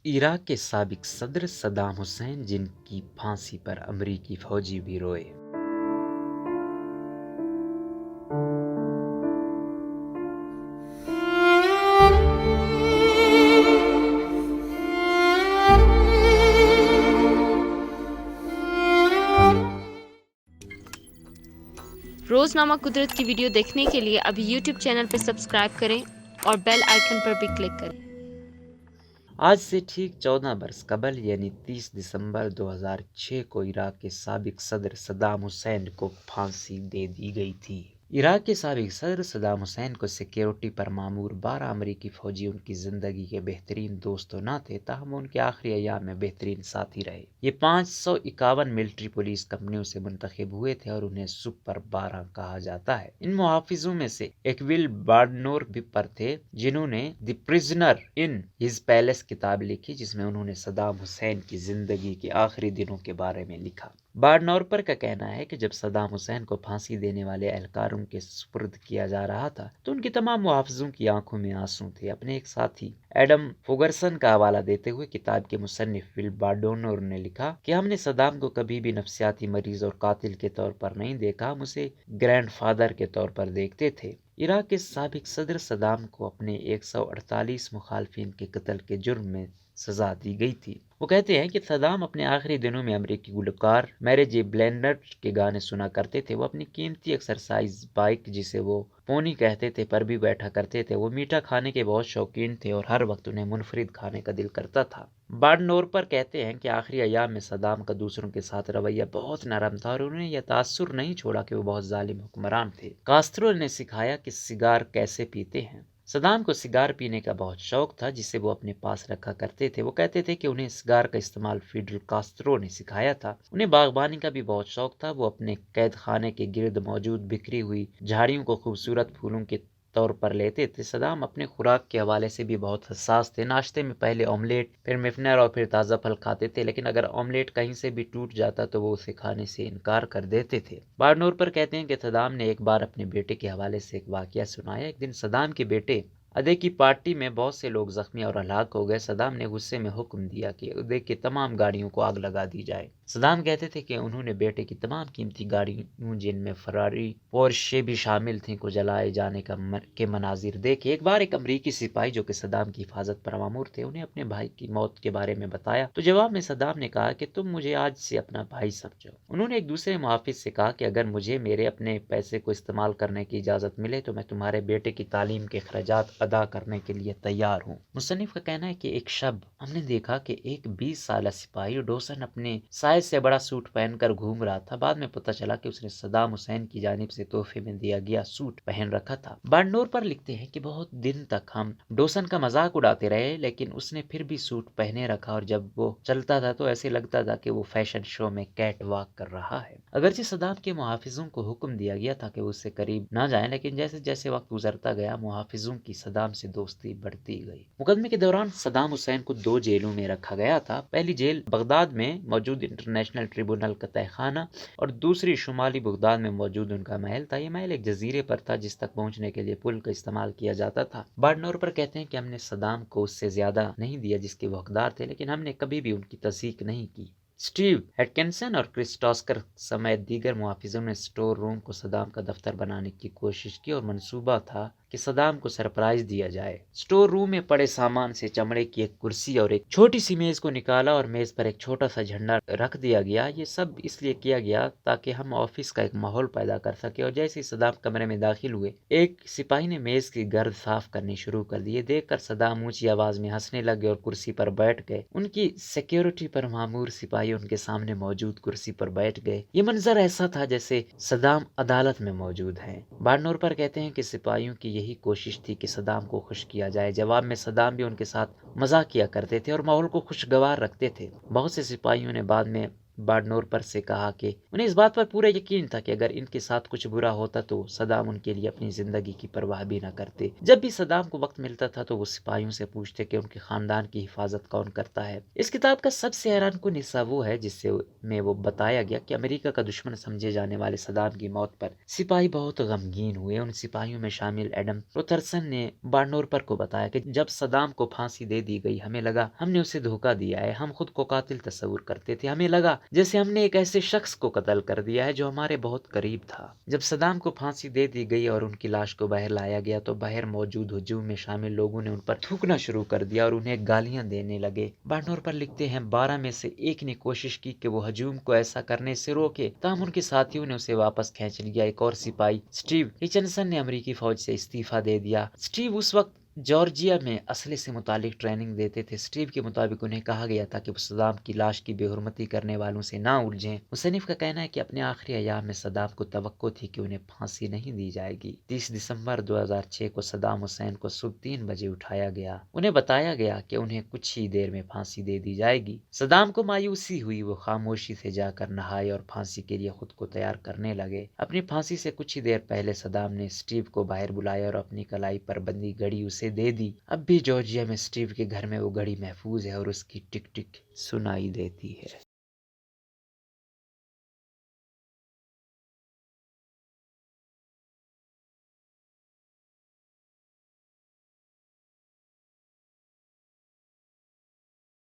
عراق کے سابق صدر صدام حسین، جن کی پھانسی پر امریکی فوجی بھی روئے۔ روزنامہ قدرت کی ویڈیو دیکھنے کے لیے ابھی یوٹیوب چینل پر سبسکرائب کریں اور بیل آئیکن پر بھی کلک کریں۔ آج سے ٹھیک 14 برس قبل یعنی 30 دسمبر 2006 کو عراق کے سابق صدر صدام حسین کو پھانسی دے دی گئی تھی۔ عراق کے سابق صدر صدام حسین کو سیکیورٹی پر مامور 12 امریکی فوجی ان کی زندگی کے بہترین دوست تو نہ تھے، تاہم ان کے آخری ایام میں بہترین ساتھی رہے۔ یہ 551 ملٹری پولیس کمپنیوں سے منتخب ہوئے تھے اور انہیں سپر 12 کہا جاتا ہے۔ ان محافظوں میں سے ایک ول بارڈنور بھی پر تھے، جنہوں نے دی پرزنر ان ہز پیلس کتاب لکھی، جس میں انہوں نے صدام حسین کی زندگی کے آخری دنوں کے بارے میں لکھا۔ بارڈنورپر کا کہنا ہے کہ جب صدام حسین کو پھانسی دینے والے اہلکاروں کے سپرد کیا جا رہا تھا تو ان کی تمام محافظوں کی آنکھوں میں آنسو تھے۔ اپنے ایک ساتھی ایڈم فوگرسن کا حوالہ دیتے ہوئے کتاب کے مصنف ول بارڈنور نے لکھا کہ ہم نے صدام کو کبھی بھی نفسیاتی مریض اور قاتل کے طور پر نہیں دیکھا، ہم اسے گرینڈ فادر کے طور پر دیکھتے تھے۔ عراق کے سابق صدر صدام کو اپنے 148 مخالفین کے قتل کے جرم میں سزا دی گئی تھی۔ وہ کہتے ہیں کہ صدام اپنے آخری دنوں میں امریکی گلوکار میری جے بلینڈر کے گانے سنا کرتے تھے۔ وہ اپنی قیمتی ایکسرسائز بائک، جسے وہ پونی کہتے تھے، پر بھی بیٹھا کرتے تھے۔ وہ میٹھا کھانے کے بہت شوقین تھے اور ہر وقت انہیں منفرد کھانے کا دل کرتا تھا۔ بارڈنورپر کہتے ہیں کہ آخری ایام میں صدام کا دوسروں کے ساتھ رویہ بہت نرم تھا اور انہیں یہ تاثر نہیں چھوڑا کہ وہ بہت ظالم حکمران تھے۔ کاسترو نے سکھایا کہ سگار کیسے پیتے ہیں۔ صدام کو سگار پینے کا بہت شوق تھا، جسے وہ اپنے پاس رکھا کرتے تھے۔ وہ کہتے تھے کہ انہیں سگار کا استعمال فیڈل کاسترو نے سکھایا تھا۔ انہیں باغبانی کا بھی بہت شوق تھا۔ وہ اپنے قید خانے کے گرد موجود بکھری ہوئی جھاڑیوں کو خوبصورت پھولوں کے طور پر لیتے تھے۔ صدام اپنے خوراک کے حوالے سے بھی بہت حساس تھے۔ ناشتے میں پہلے آملیٹ، پھر مفنر اور پھر تازہ پھل کھاتے تھے، لیکن اگر آملیٹ کہیں سے بھی ٹوٹ جاتا تو وہ اسے کھانے سے انکار کر دیتے تھے۔ بارڈنورپر کہتے ہیں کہ صدام نے ایک بار اپنے بیٹے کے حوالے سے ایک واقعہ سنایا۔ ایک دن صدام کے بیٹے ادے کی پارٹی میں بہت سے لوگ زخمی اور ہلاک ہو گئے۔ صدام نے غصے میں حکم دیا کہ ادے کی تمام گاڑیوں کو آگ لگا دی جائے۔ صدام کہتے تھے کہ انہوں نے بیٹے کی تمام قیمتی گاڑیوں، جن میں فراری، پورشے بھی شامل تھیں، کو جلائے جانے کے مناظر دیکھے۔ ایک بار ایک امریکی سپاہی جو کہ صدام کی حفاظت پر مامور تھے، انہیں اپنے بھائی کی موت کے بارے میں بتایا تو جواب میں صدام نے کہا کہ تم مجھے آج سے اپنا بھائی سمجھو۔ انہوں نے ایک دوسرے محافظ سے کہا کہ اگر مجھے میرے اپنے پیسے کو استعمال کرنے کی اجازت ملے تو میں تمہارے بیٹے کی تعلیم کے اخراجات ادا کرنے کے لیے تیار ہوں۔ مصنف کا کہنا ہے کہ ایک شب ہم نے دیکھا کہ ایک 20 سالہ سپاہی ڈوسن اپنے سائز سے بڑا سوٹ پہن کر گھوم رہا تھا۔ بعد میں پتہ چلا کہ اس نے صدام حسین کی جانب سے تحفے میں دیا گیا سوٹ پہن رکھا تھا۔ بارڈنورپر لکھتے ہیں کہ بہت دن تک ہم ڈوسن کا مذاق اڑاتے رہے، لیکن اس نے پھر بھی سوٹ پہنے رکھا اور جب وہ چلتا تھا تو ایسے لگتا تھا کہ وہ فیشن شو میں کیٹ واک کر رہا ہے۔ اگرچہ صدام کے محافظوں کو حکم دیا گیا تھا کہ وہ اس سے قریب نہ جائیں، لیکن جیسے جیسے وقت گزرتا گیا محافظوں کی صدام سے دوستی بڑھتی گئی۔ مقدمے کے دوران صدام حسین کو 2 جیلوں میں رکھا گیا تھا۔ پہلی جیل بغداد میں موجود انٹرنیشنل ٹریبونل کا تہہ خانہ اور دوسری شمالی بغداد میں موجود ان کا محل تھا۔ یہ محل ایک جزیرے پر تھا جس تک پہنچنے کے لیے پل کا استعمال کیا جاتا تھا۔ بارڈنورپر کہتے ہیں کہ ہم نے صدام کو اس سے زیادہ نہیں دیا جس کے وہ حقدار تھے، لیکن ہم نے کبھی بھی ان کی تصدیق نہیں کی۔ اسٹیو ہیٹکنسن اور کرس ٹاسکر سمیت دیگر محافظوں نے اسٹور روم کو صدام کا دفتر بنانے کی کوشش کی اور منصوبہ تھا کہ صدام کو سرپرائز دیا جائے۔ اسٹور روم میں پڑے سامان سے چمڑے کی ایک کرسی اور ایک چھوٹی سی میز کو نکالا اور میز پر ایک چھوٹا سا جھنڈا رکھ دیا گیا۔ یہ سب اس لیے کیا گیا تاکہ ہم آفس کا ایک ماحول پیدا کر سکیں، اور جیسے ہی صدام کمرے میں داخل ہوئے ایک سپاہی نے میز کی گرد صاف کرنی شروع کر دی۔ دیکھ کر صدام اونچی آواز میں ہنسنے لگے اور کرسی پر بیٹھ گئے۔ ان کی سیکیورٹی پر مامور سپاہی ان کے سامنے موجود کرسی پر بیٹھ گئے۔ یہ منظر ایسا تھا جیسے صدام عدالت میں موجود ہیں۔ بارڈنورپر کہتے ہیں کہ سپاہیوں کی یہی کوشش تھی کہ صدام کو خوش کیا جائے۔ جواب میں صدام بھی ان کے ساتھ مزاح کیا کرتے تھے اور ماحول کو خوشگوار رکھتے تھے۔ بہت سے سپاہیوں نے بعد میں بارنورپر سے کہا کہ انہیں اس بات پر پورا یقین تھا کہ اگر ان کے ساتھ کچھ برا ہوتا تو صدام ان کے لیے اپنی زندگی کی پرواہ بھی نہ کرتے۔ جب بھی صدام کو وقت ملتا تھا تو وہ سپاہیوں سے پوچھتے کہ ان کے خاندان کی حفاظت کون کرتا ہے۔ اس کتاب کا سب سے حیران کن حصہ وہ ہے جس میں وہ بتایا گیا کہ امریکہ کا دشمن سمجھے جانے والے صدام کی موت پر سپاہی بہت غمگین ہوئے۔ ان سپاہیوں میں شامل ایڈم روتھرسن نے بارنورپر کو بتایا کہ جب صدام کو پھانسی دے دی گئی ہمیں لگا ہم نے اسے دھوکہ دیا ہے، ہم خود کو قاتل تصور کرتے تھے، ہمیں لگا جیسے ہم نے ایک ایسے شخص کو قتل کر دیا ہے جو ہمارے بہت قریب تھا۔ جب صدام کو پھانسی دے دی گئی اور ان کی لاش کو باہر لایا گیا تو باہر موجود ہجوم میں شامل لوگوں نے ان پر تھوکنا شروع کر دیا اور انہیں گالیاں دینے لگے۔ بارنورپر لکھتے ہیں 12 میں سے ایک نے کوشش کی کہ وہ ہجوم کو ایسا کرنے سے روکے، تاہم ان کے ساتھیوں نے اسے واپس کھینچ لیا۔ ایک اور سپاہی سٹیو ہچنسن نے امریکی فوج سے استعفیٰ دے دیا۔ سٹیو اس وقت جارجیا میں اسلحے سے متعلق ٹریننگ دیتے تھے۔ سٹیو کے مطابق انہیں کہا گیا تھا کہ وہ صدام کی لاش کی بے حرمتی کرنے والوں سے نہ الجھیں۔ مصنف کا کہنا ہے کہ اپنے آخری ایام میں صدام کو توقع تھی کہ انہیں پھانسی نہیں دی جائے گی۔ 30 دسمبر 2006 کو صدام حسین کو صبح 3 بجے اٹھایا گیا۔ انہیں بتایا گیا کہ انہیں کچھ ہی دیر میں پھانسی دے دی جائے گی۔ صدام کو مایوسی ہوئی، وہ خاموشی سے جا کر نہائے اور پھانسی کے لیے خود کو تیار کرنے لگے۔ اپنی پھانسی سے کچھ ہی دیر پہلے صدام نے سٹیو کو باہر بلایا اور اپنی کلائی پر بندی گھڑی اسے دے دی۔ اب بھی جارجیا میں سٹیو کے گھر میں وہ گھڑی محفوظ ہے اور اس کی ٹک ٹک سنائی دیتی ہے۔